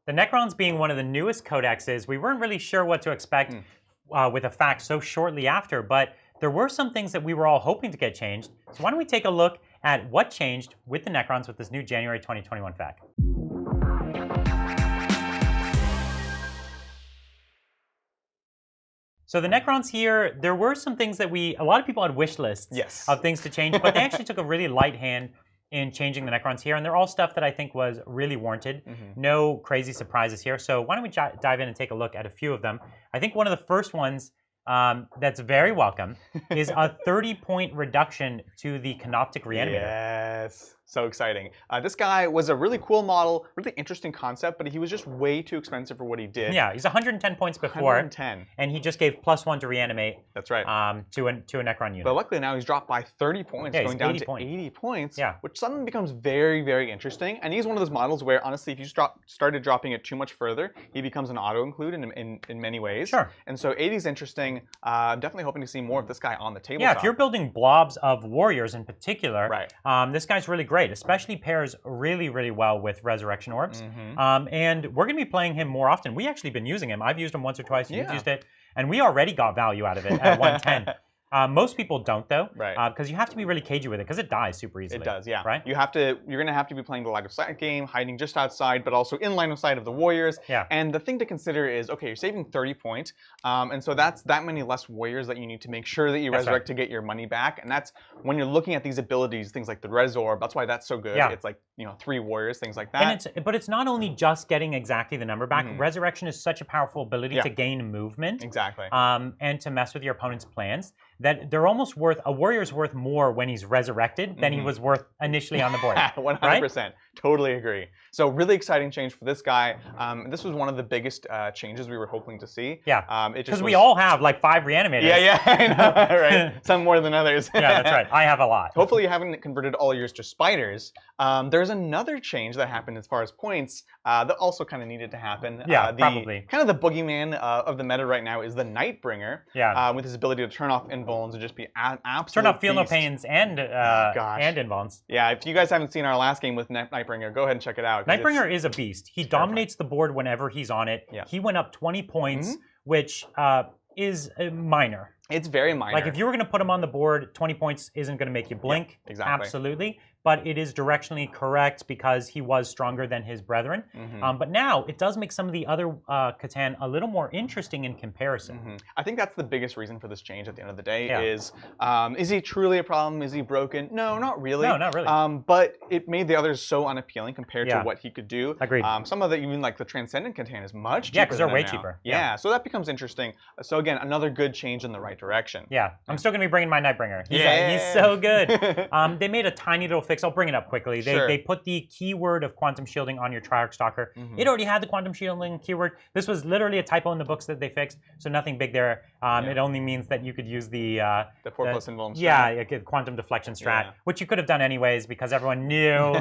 The Necrons being one of the newest codexes, we weren't really sure what to expect with a fact so shortly after, but there were some things that we were all hoping to get changed. So why don't we take a look at what changed with the Necrons with this new January 2021 fact. So the Necrons here, there were some things that a lot of people had wish lists of things to change, but they actually took a really light hand in changing the Necrons here, and they're all stuff that I think was really warranted. No crazy surprises here. So why don't we dive in and take a look at a few of them. I think one of the first ones that's very welcome is a 30-point reduction to the Canoptic Reenergy. Yes. So exciting. This guy was a really cool model, really interesting concept, but he was just way too expensive for what he did. Yeah, he's 110 points before. 110. And he just gave +1 to reanimate. That's right. To a Necron unit. But luckily now he's dropped by 30 points, going down to 80 points, which suddenly becomes very, very interesting. And he's one of those models where, honestly, if you started dropping it too much further, he becomes an auto-include in many ways. Sure. And so 80 is interesting. I'm definitely hoping to see more of this guy on the tabletop. Yeah, if you're building blobs of warriors in particular, this guy's really great, especially pairs really, really well with Resurrection Orbs. And we're going to be playing him more often. We actually been using him. I've used him once or twice. You've used it. And we already got value out of it at 110. Most people don't, though, because you have to be really cagey with it, because it dies super easily. It does, yeah. Right? You're going to have to be playing the line of sight game, hiding just outside, but also in line of sight of the warriors. Yeah. And the thing to consider is, okay, you're saving 30 points, and so that's that many less warriors that you need to make sure that you resurrect to get your money back. And that's when you're looking at these abilities, things like the Res Orb. That's why that's so good. Yeah. It's like 3 warriors, things like that. But it's not only just getting exactly the number back. Resurrection is such a powerful ability to gain movement. Exactly. And to mess with your opponent's plans that they're almost worth, a warrior's worth more when he's resurrected than he was worth initially on the board. 100%. Right? Totally agree. So really exciting change for this guy. This was one of the biggest changes we were hoping to see. Yeah, because we all have like 5 reanimators. Yeah, I know, right? Some more than others. Yeah, that's right. I have a lot. Hopefully you haven't converted all yours to spiders. There's another change that happened as far as points that also kind of needed to happen. Yeah, probably. Kind of the boogeyman of the meta right now is the Nightbringer. Yeah. With his ability to turn off invulns and just be an absolute turn off Feel beast. No Pains and invulns. Yeah, if you guys haven't seen our last game with Nightbringer, go ahead and check it out. Nightbringer is a beast. He dominates the board whenever he's on it. Yeah. He went up 20 points, which is minor. It's very minor. Like if you were going to put him on the board, 20 points isn't going to make you blink. Yeah, exactly. Absolutely. But it is directionally correct because he was stronger than his brethren. But now it does make some of the other Catan a little more interesting in comparison. I think that's the biggest reason for this change at the end of the day is he truly a problem? Is he broken? No, not really. No, not really. But it made the others so unappealing compared to what he could do. Agreed. Some of the, even like the Transcendent Catan is much cheaper. Yeah, because they're way now. cheaper. Yeah, so that becomes interesting. So again, another good change in the right direction. Yeah, I'm still going to be bringing my Nightbringer. He's so good. They made a tiny little fix. I'll bring it up quickly. They put the keyword of Quantum Shielding on your Triarch Stalker. It already had the Quantum Shielding keyword. This was literally a typo in the books that they fixed, so nothing big there. It only means that you could use the 4+ invuln strat. Yeah, Quantum Deflection strat, which you could have done anyways because everyone knew.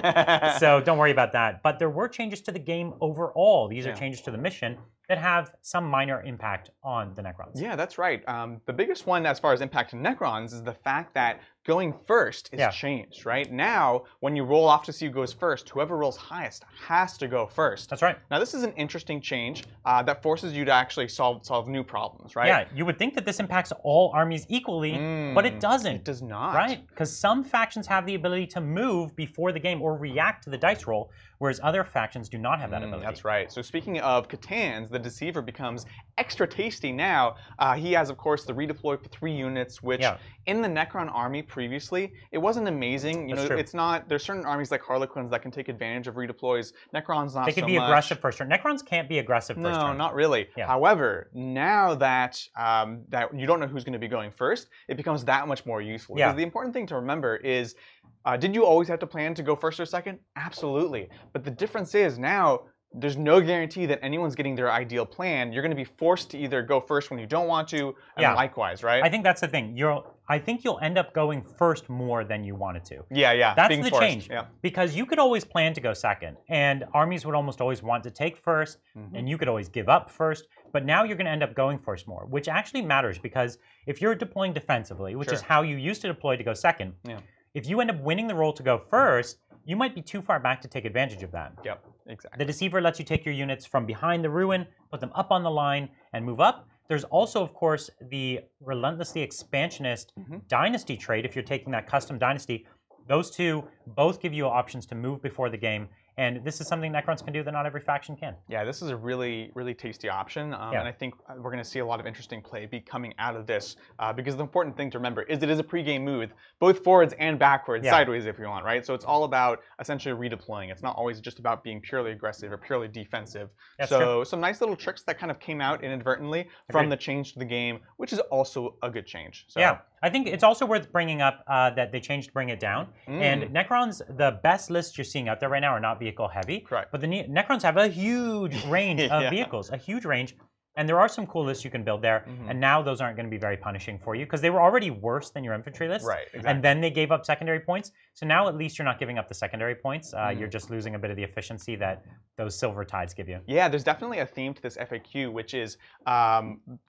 So don't worry about that. But there were changes to the game overall. These are changes to the mission that have some minor impact on the Necrons. Yeah, that's right. The biggest one as far as impact to Necrons is the fact that going first is changed, right? Now, when you roll off to see who goes first, whoever rolls highest has to go first. That's right. Now, this is an interesting change that forces you to actually solve new problems, right? Yeah, you would think that this impacts all armies equally, but it doesn't. It does not. Right? Because some factions have the ability to move before the game or react to the dice roll, whereas other factions do not have that ability. That's right. So speaking of Catans, the Deceiver becomes extra tasty now. He has, of course, the redeploy for 3 units, which in the Necron army previously, it wasn't amazing. You know, it's not. There's certain armies like Harlequins that can take advantage of redeploys. Necrons not so much. They could be aggressive first turn. Necrons can't be aggressive first turn. No, not really. Yeah. However, now that that you don't know who's going to be going first, it becomes that much more useful. Because the important thing to remember is, did you always have to plan to go first or second? Absolutely. But the difference is now, there's no guarantee that anyone's getting their ideal plan. You're going to be forced to either go first when you don't want to, and likewise, right? I think that's the thing. I think you'll end up going first more than you wanted to. Yeah. That's the change. Yeah. Because you could always plan to go second, and armies would almost always want to take first, and you could always give up first. But now you're going to end up going first more, which actually matters because if you're deploying defensively, which is how you used to deploy to go second, if you end up winning the roll to go first, you might be too far back to take advantage of that. Yep. Exactly. The Deceiver lets you take your units from behind the ruin, put them up on the line, and move up. There's also, of course, the Relentlessly Expansionist Dynasty trait, if you're taking that custom Dynasty. Those two both give you options to move before the game. And this is something Necrons can do that not every faction can. Yeah, this is a really, really tasty option. And I think we're going to see a lot of interesting play be coming out of this. Because the important thing to remember is it is a pre-game move, both forwards and backwards, sideways if you want, right? So it's all about essentially redeploying. It's not always just about being purely aggressive or purely defensive. That's so true. Some nice little tricks that kind of came out inadvertently from the change to the game, which is also a good change. So. Yeah, I think it's also worth bringing up that they changed Bring It Down. And Necrons, the best lists you're seeing out there right now are not vehicle heavy. Correct. But the Necrons have a huge range of vehicles, a huge range. And there are some cool lists you can build there. And now those aren't going to be very punishing for you because they were already worse than your infantry list. Right, exactly. And then they gave up secondary points. So now at least you're not giving up the secondary points. You're just losing a bit of the efficiency that those silver tides give you. Yeah, there's definitely a theme to this FAQ, which is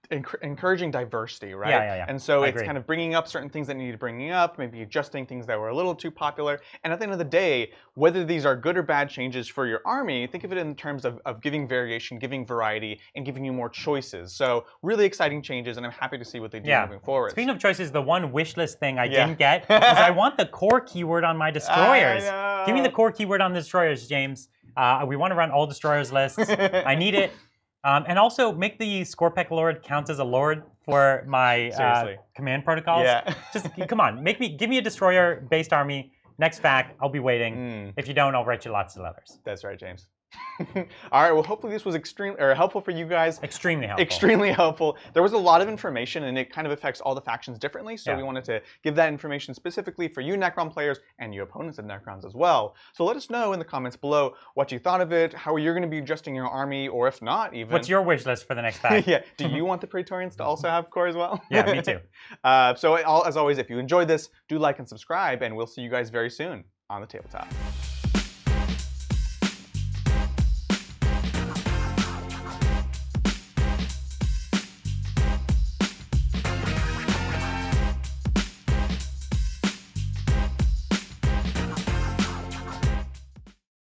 encouraging diversity, right? Yeah. And so it's kind of bringing up certain things that need bringing up, maybe adjusting things that were a little too popular. And at the end of the day, whether these are good or bad changes for your army, think of it in terms of giving variation, giving variety, and giving you more choices. So really exciting changes, and I'm happy to see what they do moving forward. Speaking of choices, the one wish list thing I didn't get is I want the core keyword on my destroyers. Give me the core keyword on the destroyers, James. We want to run all destroyers lists. I need it. And also make the Scorpec Lord count as a lord for my command protocols. Yeah. Just come on, give me a destroyer-based army. Next fact, I'll be waiting. If you don't, I'll write you lots of letters. That's right, James. All right, well, hopefully this was helpful for you guys. Extremely helpful. Extremely helpful. There was a lot of information, and it kind of affects all the factions differently, so we wanted to give that information specifically for you Necron players and you opponents of Necrons as well. So let us know in the comments below what you thought of it, how you're going to be adjusting your army, or if not even... What's your wish list for the next pack? Do you want the Praetorians to also have core as well? Yeah, me too. So as always, if you enjoyed this, do like and subscribe, and we'll see you guys very soon on the Tabletop.